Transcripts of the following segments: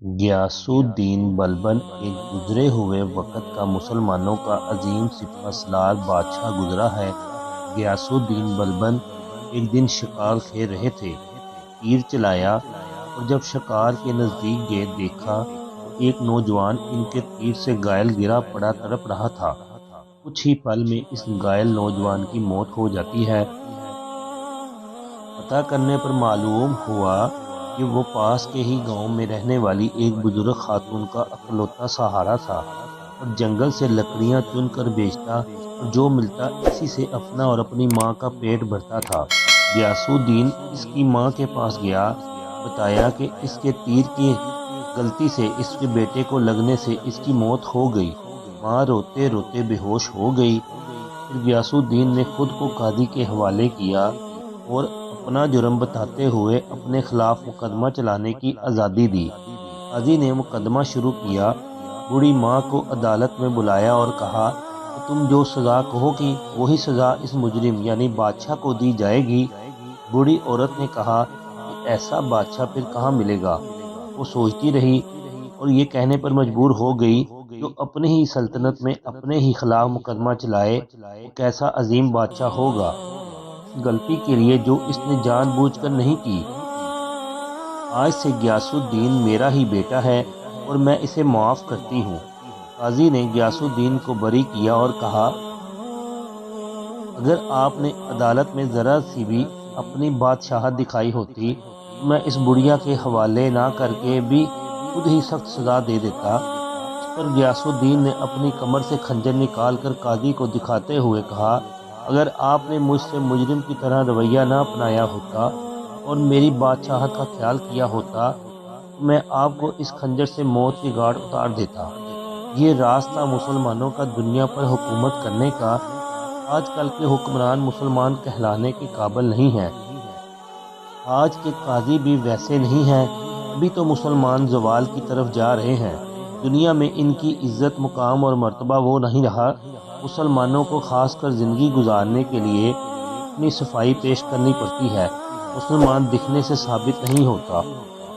غیاث الدین بلبن ایک گزرے ہوئے وقت کا مسلمانوں کا عظیم سپہ سالار بادشاہ گزرا ہے۔ غیاث الدین بلبن ایک دن شکار کھیل رہے تھے۔ تیر چلایا اور جب شکار کے نزدیک گئے دیکھا کہ ایک نوجوان ان کے تیر سے گھائل گرا پڑا تڑپ رہا تھا۔ کچھ ہی پل میں اس گھائل نوجوان کی موت ہو جاتی ہے۔ پتہ کرنے پر معلوم ہوا کہ وہ پاس کے ہی گاؤں میں رہنے والی ایک بزرگ خاتون کا اکلوتا سہارا تھا اور جنگل سے لکڑیاں چن کر بیچتا اور جو ملتا اسی سے اپنا اور اپنی ماں کا پیٹ بھرتا تھا۔ غیاث الدین اس کی ماں کے پاس گیا، بتایا کہ اس کے تیر کی غلطی سے اس کے بیٹے کو لگنے سے اس کی موت ہو گئی۔ ماں روتے روتے بے ہوش ہو گئی۔ پھر غیاث الدین نے خود کو قاضی کے حوالے کیا اور اپنا جرم بتاتے ہوئے اپنے خلاف مقدمہ چلانے کی آزادی دی۔ قاضی نے مقدمہ شروع کیا۔ بوڑھی ماں کو عدالت میں بلایا اور کہا کہ تم جو سزا کہو گی وہی سزا اس مجرم یعنی بادشاہ کو دی جائے گی۔ بوڑھی عورت نے کہا کہ ایسا بادشاہ پھر کہاں ملے گا۔ وہ سوچتی رہی اور یہ کہنے پر مجبور ہو گئی جو اپنے ہی سلطنت میں اپنے ہی خلاف مقدمہ چلائے وہ کیسا عظیم بادشاہ ہوگا، اس غلطی کے لیے جو اس نے جان بوجھ کر نہیں کی۔ آج سے غیاث الدین میرا ہی بیٹا ہے اور میں اسے معاف کرتی ہوں۔ قاضی نے غیاث الدین کو بری کیا اور کہا اگر آپ نے عدالت میں ذرا سی بھی اپنی بادشاہت دکھائی ہوتی تو میں اس بڑھیا کے حوالے نہ کر کے بھی خود ہی سخت سزا دے دیتا۔ اس پر غیاث الدین نے اپنی کمر سے خنجر نکال کر قاضی کو دکھاتے ہوئے کہا اگر آپ نے مجھ سے مجرم کی طرح رویہ نہ اپنایا ہوتا اور میری بادشاہت کا خیال کیا ہوتا تو میں آپ کو اس خنجر سے موت کی گھاٹ اتار دیتا۔ یہ راستہ مسلمانوں کا دنیا پر حکومت کرنے کا۔ آج کل کے حکمران مسلمان کہلانے کے قابل نہیں ہیں۔ آج کے قاضی بھی ویسے نہیں ہیں، ابھی تو مسلمان زوال کی طرف جا رہے ہیں۔ دنیا میں ان کی عزت مقام اور مرتبہ وہ نہیں رہا۔ مسلمانوں کو خاص کر زندگی گزارنے کے لیے اپنی صفائی پیش کرنی پڑتی ہے۔ مسلمان دکھنے سے ثابت نہیں ہوتا۔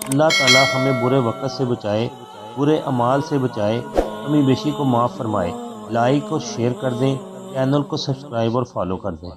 اللہ تعالی ہمیں برے وقت سے بچائے، برے اعمال سے بچائے، کمی بیشی کو معاف فرمائے۔ لائک اور شیئر کر دیں، چینل کو سبسکرائب اور فالو کر دیں۔